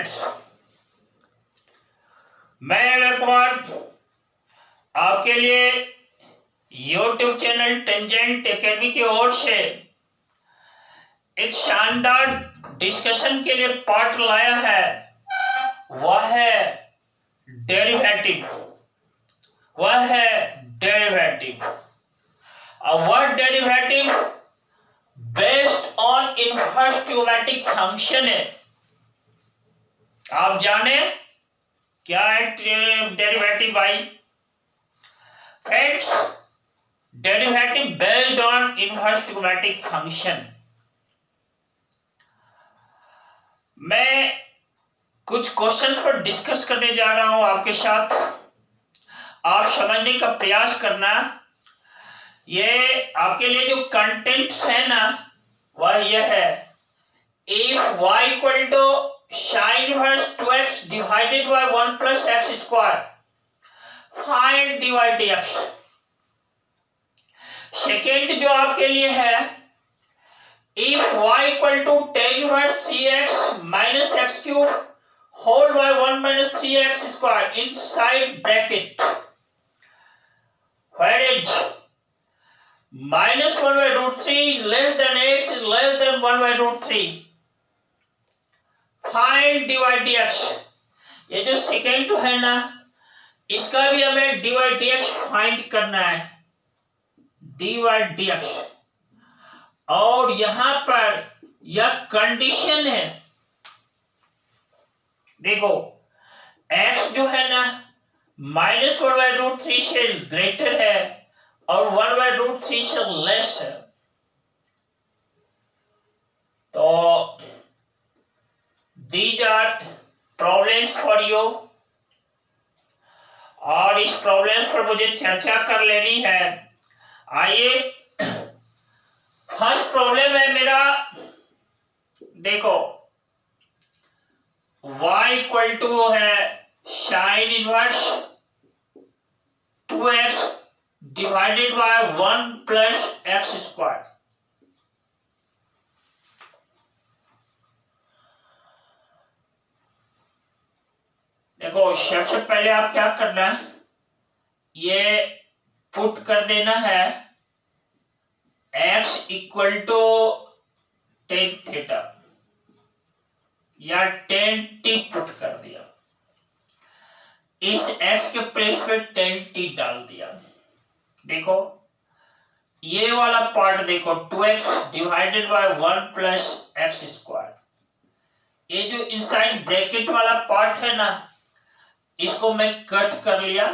Friends, मैं अभय कुमार आपके लिए YouTube चैनल टेंजेंट एकेडमी की ओर से एक शानदार डिस्कशन के लिए पार्ट लाया है। वह है डेरिवेटिव। वह derivative based on inverse trigonometric function है। आप जाने क्या है डेरिवेटिव भाई? Friends, derivative based on inverse trigonometric function. मैं कुछ क्वेश्चंस पर डिस्कस करने जा रहा हूं आपके साथ। आप समझने का प्रयास करना। ये आपके लिए जो कंटेंट्स है ना, वह यह है, if y equal to sin inverse 2x divided by 1 plus x square, find dy dx। Second जो आपके लिए है, if y equal to tan inverse 3x minus x cube whole by 1 minus 3x square inside bracket, where is minus 1 by root 3 less than x is less than 1 by root 3. Find dy dx। ये जो second है ना, इसका भी हमें dy dx find करना है, dy dx। और यहां पर यह कंडीशन है, देखो x जो है ना माइनस 1 बाय रूट 3 से ग्रेटर है और 1 बाय रूट 3 से लेस है। तो these are problems for you, और इस प्रॉब्लम्स पर मुझे चर्चा कर लेनी है। आइए, फर्स्ट प्रॉब्लम है मेरा, देखो y इक्वल टू है sine inverse 2x divided by 1 plus x square. देखो, सबसे पहले आप क्या करना है, ये पुट कर देना है x equal to tan theta या टेन टी पुट कर दिया। इस x के प्लेस पे टेन टी डाल दिया। देखो ये वाला पार्ट देखो, 2x divided by 1 plus x square. ये जो इनसाइड ब्रैकेट वाला पार्ट है ना, इसको मैं कट कर लिया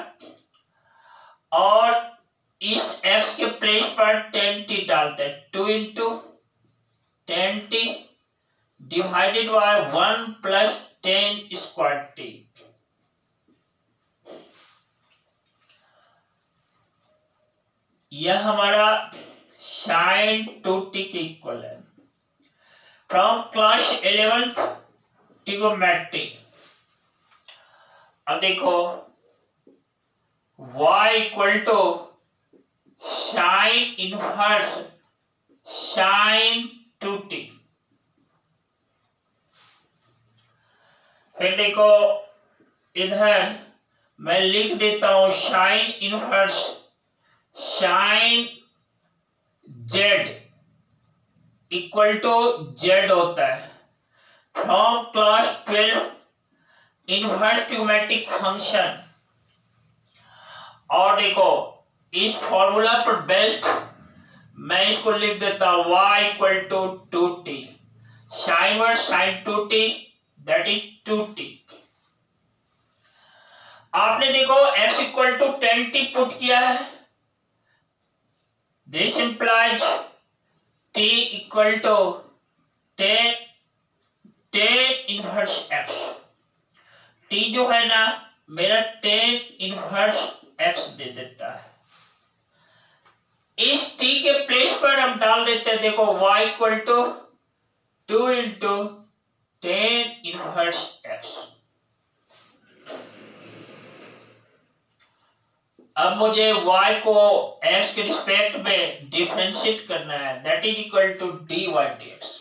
और इस x के प्लेस पर टेन टी डालते हैं। 2 into tan T divided by 1 plus tan square T. यह हमारा साइन 2t के इक्वल है। From class 11th trigonometry. अब देखो y equal to sine inverse sine 2t। फिर देखो इधर मैं लिख देता हूं sine inverse sine Z equal to Z होता है। From class 12 inverse trigonometric function. और देखो इस फॉर्मूला पर बेस्ड मैं इसको लिख देता हूं y equal to 2t sine inverse sine 2t that is 2t। आपने देखो x equal to 10t put किया है। This implies t equal to 10 inverse x। t जो है ना मेरा 10 इनवर्स x दे देता है। इस t के प्लेस पर हम डाल देते हैं, देखो y equal to 2 into 10 inverse x। अब मुझे y को x के रिस्पेक्ट में डिफरेंशिएट करना है, that is equal to dy dx।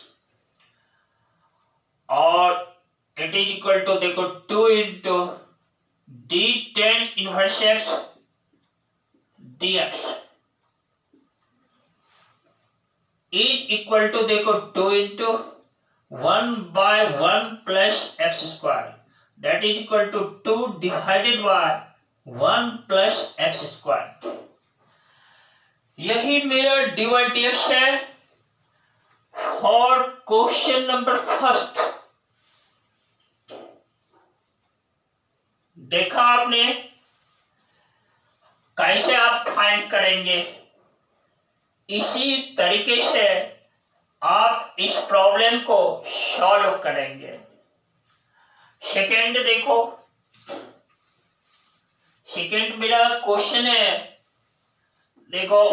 और इट इज इक्वल टू देखो 2 into d tan inverse x dx is equal to देखो 2 into 1/1 plus x square that is equal to 2 divided by 1 plus x square. यही मेरा dy dx है और question number first. देखा आपने कैसे आप फाइंड करेंगे, इसी तरीके से आप इस प्रॉब्लम को सॉल्व करेंगे। सेकेंड देखो, सेकेंड मेरा क्वेश्चन है, देखो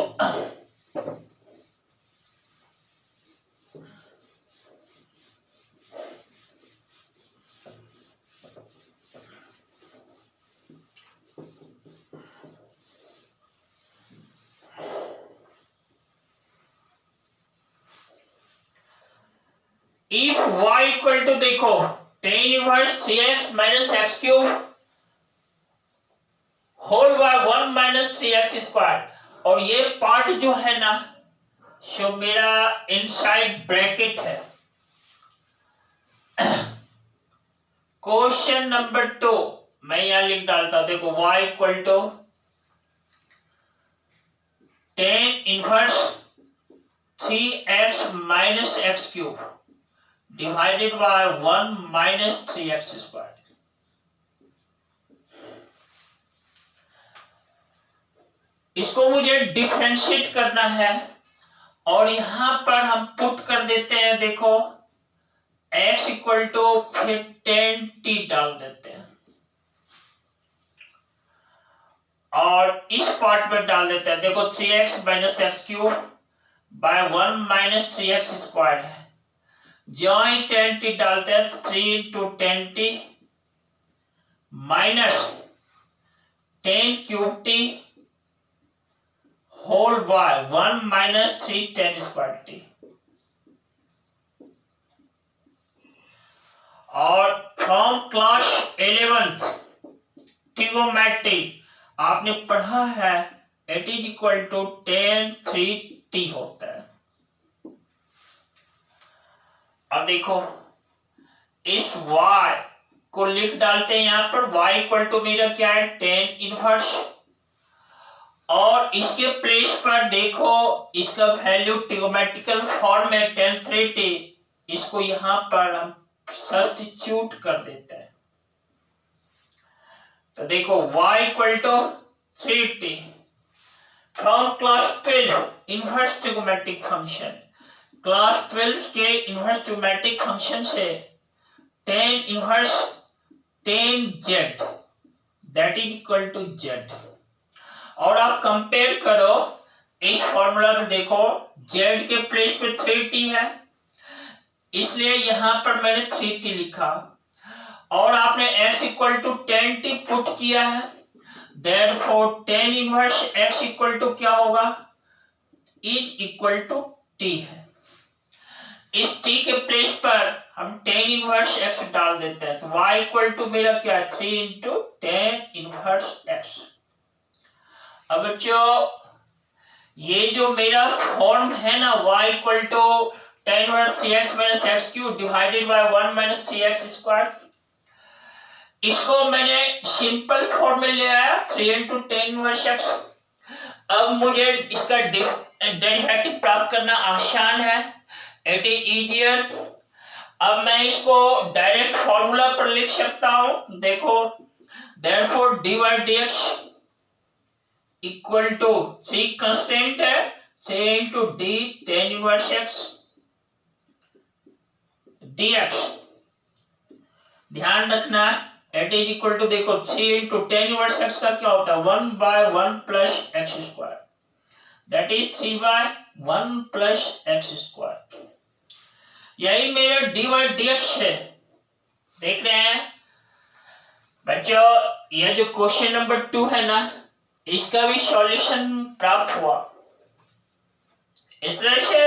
इफ y इक्वल टू देखो tan inverse 3x minus x cube whole by 1 minus 3x square, और ये पार्ट जो है ना जो मेरा इनसाइड ब्रैकेट है। क्वेश्चन नंबर 2 मैं यहां लिख डालता हूं, देखो y equal to tan inverse 3x minus x cube divided by 1 minus 3x square. इसको मुझे डिफरेंशिएट करना है और यहां पर हम पुट कर देते हैं, देखो x इक्वल टू फिर tan t डाल देते हैं और इस पार्ट में डाल देते हैं, देखो 3x minus x cube by 1 minus 3x square है। जॉइंट tan t डालते हैं, 3 into tan t minus tan cube t whole by 1 minus 3 tan square t। और फ्रॉम क्लास 11th ट्रिगोनोमेट्री आपने पढ़ा है it is equal to tan 3t होता है। अब देखो इस y को लिख डालते हैं यहां पर, y इक्वल टू मेरा क्या है tan इनवर्स, और इसके प्लेस पर देखो इसका वैल्यू ट्रिगोनोमेट्रिकल फॉर्म में tan 3t, इसको यहां पर हम सब्स्टिट्यूट कर देते हैं। तो देखो y equal to 3t from class 12 inverse trigonometric function, class 12 के इनवर्स ट्रिगोनोमेट्रिक फंक्शन से tan inverse tan z that is equal to z, और आप कंपेयर करो इस फॉर्मूला में, देखो z के प्लेस पे 3t है इसलिए यहां पर मैंने 3t लिखा, और आपने x equal to tan t put किया है, therefore tan inverse x equal to क्या होगा, इज इक्वल टू t है। इस t के प्लेस पर हम tan इनवर्स x डाल देते हैं, तो y इक्वल टू मेरा क्या है 3 इंटू tan इनवर्स x। अब बच्चों ये जो मेरा फॉर्म है ना y equal to tan inverse 3x minus x cube divided by 1 minus 3x square, इसको मैंने सिंपल फॉर्म में ले आया 3 इंटू tan इनवर्स x। अब मुझे इसका डेरिवेटिव प्राप्त करना आसान है, इट इज इजियर। अब मैं इसको डायरेक्ट फॉर्मूला पर लिख सकता हूं, देखो therefore dy dx equal to 3 constant है 3 into d tan inverse x dx। ध्यान रखना इट इज इक्वल टू देखो 3 इंटू tan इनवर्स x का क्या होता है 1 बाय 1 plus x square that is 3 by 1 plus x square. यही मेरा dy dx है। देख रहे हैं बच्चों, यह जो क्वेश्चन नंबर 2 है ना इसका भी सॉल्यूशन प्राप्त हुआ। इस तरह से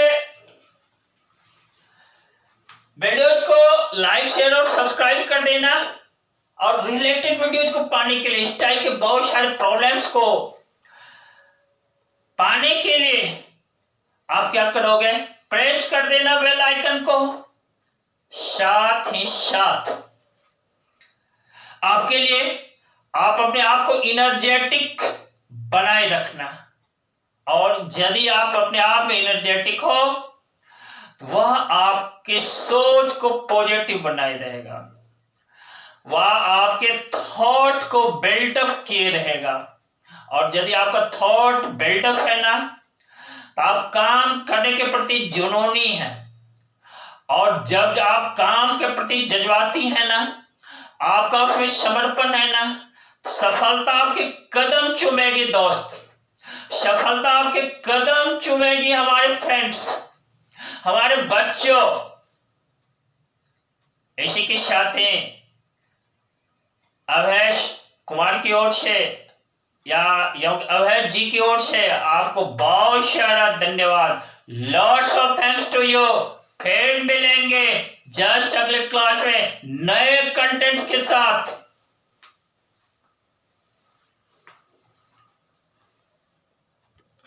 वीडियोज को लाइक शेयर और सब्सक्राइब कर देना। और रिलेटेड वीडियोज को पाने के लिए, इस टाइप के बहुत सारे प्रॉब्लम्स को पाने के लिए आप क्या करोगे, प्रेस कर देना बेल आइकन को। साथ ही साथ आपके लिए आप अपने आप को एनर्जेटिक बनाए रखना, और यदि आप अपने आप में एनर्जेटिक हो वह आपके सोच को पॉजिटिव बनाए रहेगा, वह आपके थॉट को बिल्डअप किए रहेगा। और यदि आपका थॉट बिल्डअप है ना, तो आप काम करने के प्रति जुनूनी है, और जब आप काम के प्रति जज्बाती है ना, आपका उसमें समर्पण है ना, सफलता आपके कदम चूमेगी दोस्त, सफलता आपके कदम चूमेगी हमारे फ्रेंड्स, हमारे बच्चों। इसी के साथ ही अभय कुमार की ओर से या अभय जी की ओर से आपको बहुत सारा धन्यवाद। Lots of thanks to you. फिर मिलेंगे जस्ट अगले क्लास में नए कंटेंट के साथ।